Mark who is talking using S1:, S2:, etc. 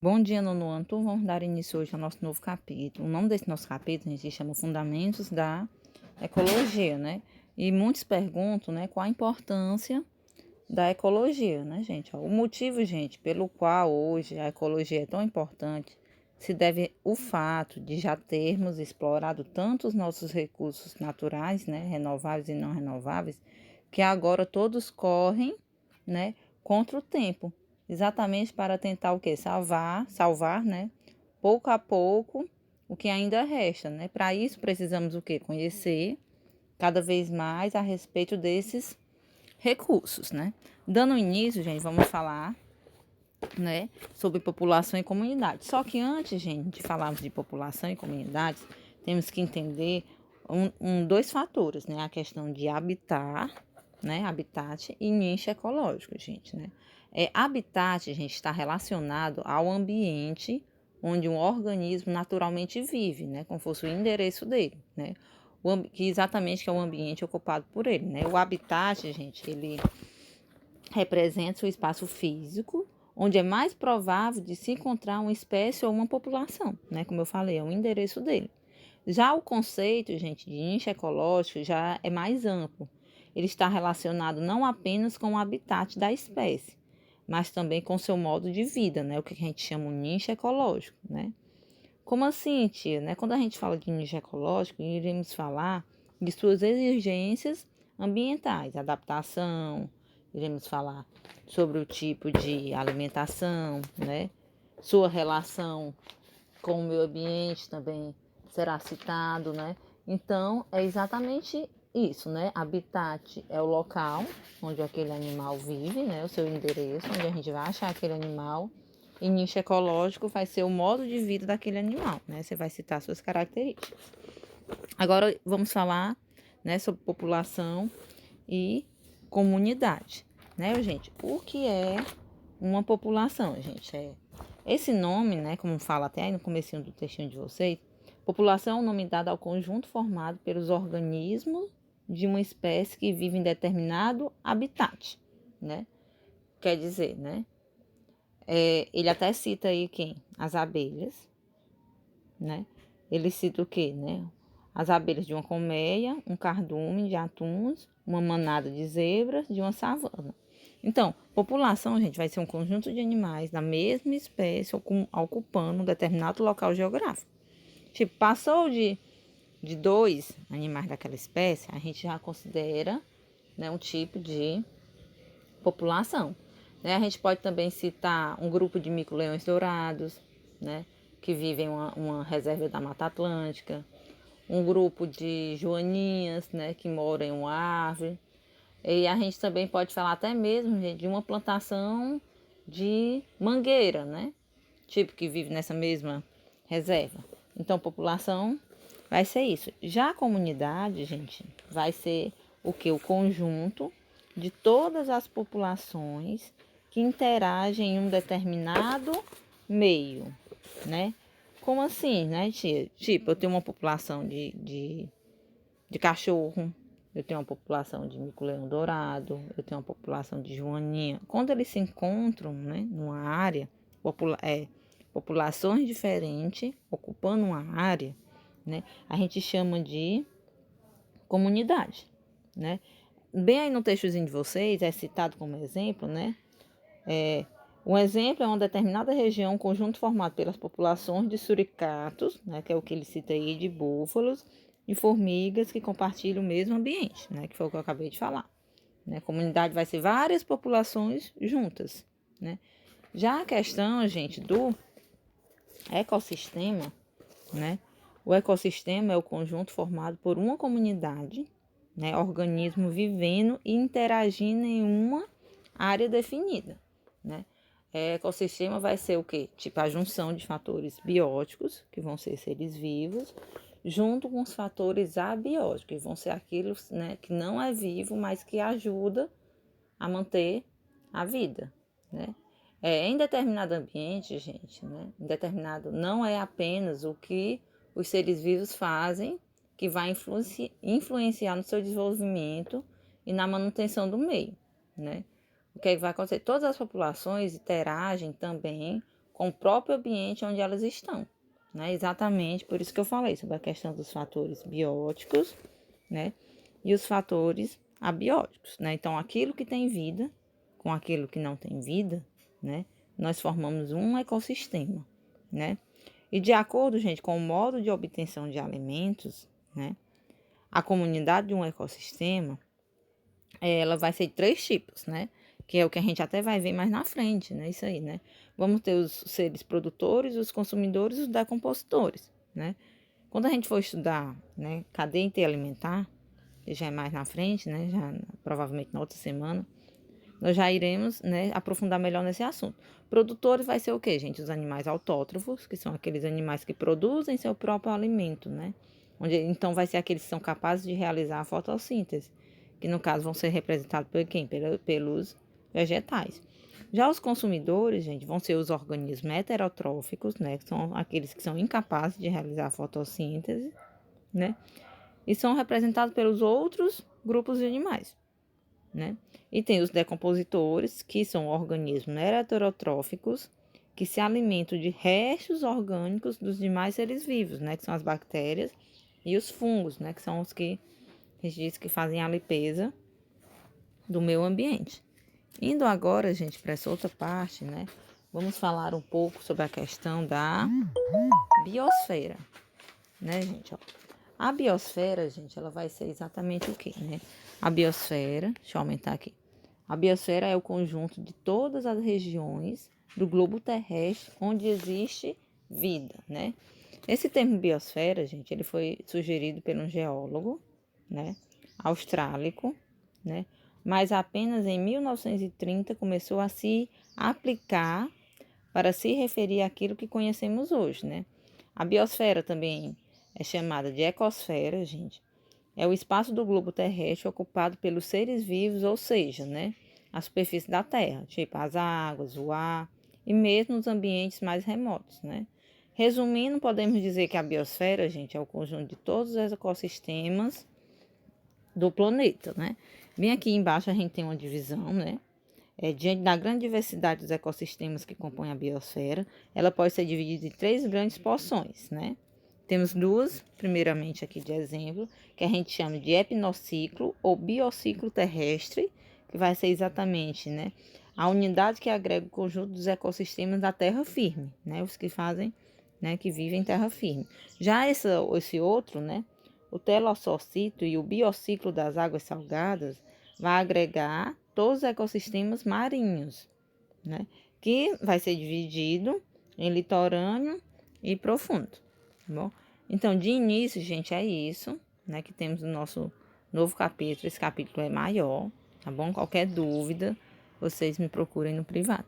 S1: Bom dia, nono ano. Então, vamos dar início hoje ao nosso novo capítulo. O nome desse nosso capítulo a gente chama Fundamentos da Ecologia, né? E muitos perguntam, né, qual a importância da ecologia, né, gente? O motivo, gente, pelo qual hoje a ecologia é tão importante se deve ao fato de já termos explorado tanto os nossos recursos naturais, né, renováveis e não renováveis, que agora todos correm, né, contra o tempo, exatamente para tentar o quê? Salvar, né, pouco a pouco o que ainda resta, né? Para isso precisamos o quê? Conhecer cada vez mais a respeito desses recursos, né? Dando início, gente, vamos falar, né, sobre população e comunidade. Só que antes, gente, de falarmos de população e comunidades, temos que entender dois fatores, né? A questão de habitat e nicho ecológico, gente, né? Habitat, gente, está relacionado ao ambiente onde um organismo naturalmente vive, né? Como fosse o endereço dele, né? Que exatamente é o ambiente ocupado por ele, né? O habitat, gente, ele representa o espaço físico onde é mais provável de se encontrar uma espécie ou uma população, né? Como eu falei, é o endereço dele. Já o conceito, gente, de nicho ecológico já é mais amplo. Ele está relacionado não apenas com o habitat da espécie, mas também com seu modo de vida, né? O que a gente chama de nicho ecológico, né? Como assim, tia? Né? Quando a gente fala de nicho ecológico, iremos falar de suas exigências ambientais, adaptação, iremos falar sobre o tipo de alimentação, né? Sua relação com o meio ambiente também será citado, né? Então, é exatamente isso, né? Habitat é o local onde aquele animal vive, né? O seu endereço, onde a gente vai achar aquele animal. E nicho ecológico vai ser o modo de vida daquele animal, né? Você vai citar suas características. Agora, vamos falar, né, sobre população e comunidade, né, gente? O que é uma população, gente? Esse nome, né, como fala até aí no comecinho do textinho de vocês, população é um nome dado ao conjunto formado pelos organismos de uma espécie que vive em determinado habitat, né? Quer dizer, né? Ele até cita aí quem? As abelhas, né? Ele cita o quê, né? As abelhas de uma colmeia, um cardume de atuns, uma manada de zebras de uma savana. Então, população, gente, vai ser um conjunto de animais da mesma espécie ocupando um determinado local geográfico. Tipo, passou de 2 animais daquela espécie, a gente já considera, né, um tipo de população. Né? A gente pode também citar um grupo de mico-leões dourados, né, que vivem uma reserva da Mata Atlântica, um grupo de joaninhas, né, que moram em uma árvore. E a gente também pode falar até mesmo, gente, de uma plantação de mangueira, né, tipo que vive nessa mesma reserva. Então, população vai ser isso. Já a comunidade, gente, vai ser o que? O conjunto de todas as populações que interagem em um determinado meio, né? Como assim, né, tia? Tipo, eu tenho uma população de cachorro, eu tenho uma população de mico-leão dourado, eu tenho uma população de joaninha. Quando eles se encontram, né, numa área, populações diferentes ocupando uma área, né, a gente chama de comunidade, né? Bem aí no textozinho de vocês, é citado como exemplo, né? Um exemplo é uma determinada região, um conjunto formado pelas populações de suricatos, né, que é o que ele cita aí, de búfalos e formigas que compartilham o mesmo ambiente, né, que foi o que eu acabei de falar. Né? Comunidade vai ser várias populações juntas, né? Já a questão, gente, do ecossistema, né? O ecossistema é o conjunto formado por uma comunidade, né, organismo vivendo e interagindo em uma área definida, né? Ecossistema vai ser o quê? Tipo a junção de fatores bióticos, que vão ser seres vivos, junto com os fatores abióticos, que vão ser aqueles, né, que não é vivo, mas que ajuda a manter a vida, né? Em determinado ambiente, gente, né? Em determinado, não é apenas o que os seres vivos fazem que vai influenciar no seu desenvolvimento e na manutenção do meio, né? O que vai acontecer? Todas as populações interagem também com o próprio ambiente onde elas estão, né? Exatamente por isso que eu falei sobre a questão dos fatores bióticos, né? E os fatores abióticos, né? Então, aquilo que tem vida com aquilo que não tem vida, né? Nós formamos um ecossistema, né? E de acordo, gente, com o modo de obtenção de alimentos, né? A comunidade de um ecossistema, ela vai ser de 3 tipos, né? Que é o que a gente até vai ver mais na frente, né? Isso aí, né? Vamos ter os seres produtores, os consumidores e os decompositores, né? Quando a gente for estudar, né, cadeia interalimentar, que já é mais na frente, né? Já provavelmente na outra semana, nós já iremos, né, aprofundar melhor nesse assunto. Produtores vai ser o quê, gente? Os animais autótrofos, que são aqueles animais que produzem seu próprio alimento, né? Então, vai ser aqueles que são capazes de realizar a fotossíntese, que no caso vão ser representados por quem? Pelos vegetais. Já os consumidores, gente, vão ser os organismos heterotróficos, né? Que são aqueles que são incapazes de realizar a fotossíntese, né? E são representados pelos outros grupos de animais, né? E tem os decompositores, que são organismos heterotróficos, que se alimentam de restos orgânicos dos demais seres vivos, né? Que são as bactérias e os fungos, né? Que são os que a gente diz que fazem a limpeza do meio ambiente. Indo agora, gente, para essa outra parte, né? Vamos falar um pouco sobre a questão da biosfera, né, gente? Ó. A biosfera, gente, ela vai ser exatamente o quê, né? A biosfera, deixa eu aumentar aqui. A biosfera é o conjunto de todas as regiões do globo terrestre onde existe vida, né? Esse termo biosfera, gente, ele foi sugerido por um geólogo, né, austrálico, né? Mas apenas em 1930 começou a se aplicar para se referir àquilo que conhecemos hoje, né? A biosfera também é chamada de ecosfera, gente. É o espaço do globo terrestre ocupado pelos seres vivos, ou seja, né, a superfície da Terra, tipo as águas, o ar e mesmo os ambientes mais remotos, né? Resumindo, podemos dizer que a biosfera, gente, é o conjunto de todos os ecossistemas do planeta, né? Bem aqui embaixo a gente tem uma divisão, né? Diante da grande diversidade dos ecossistemas que compõem a biosfera, ela pode ser dividida em 3 grandes porções, né? Temos duas, primeiramente aqui de exemplo, que a gente chama de epinociclo ou biociclo terrestre, que vai ser exatamente, né, a unidade que agrega o conjunto dos ecossistemas da terra firme, né, os que fazem, né, que vivem em terra firme. Já esse outro, né, o telossocito e o biociclo das águas salgadas, vai agregar todos os ecossistemas marinhos, né, que vai ser dividido em litorâneo e profundo, tá bom? Então, de início, gente, é isso, né, que temos no nosso novo capítulo. Esse capítulo é maior, tá bom? Qualquer dúvida, vocês me procurem no privado.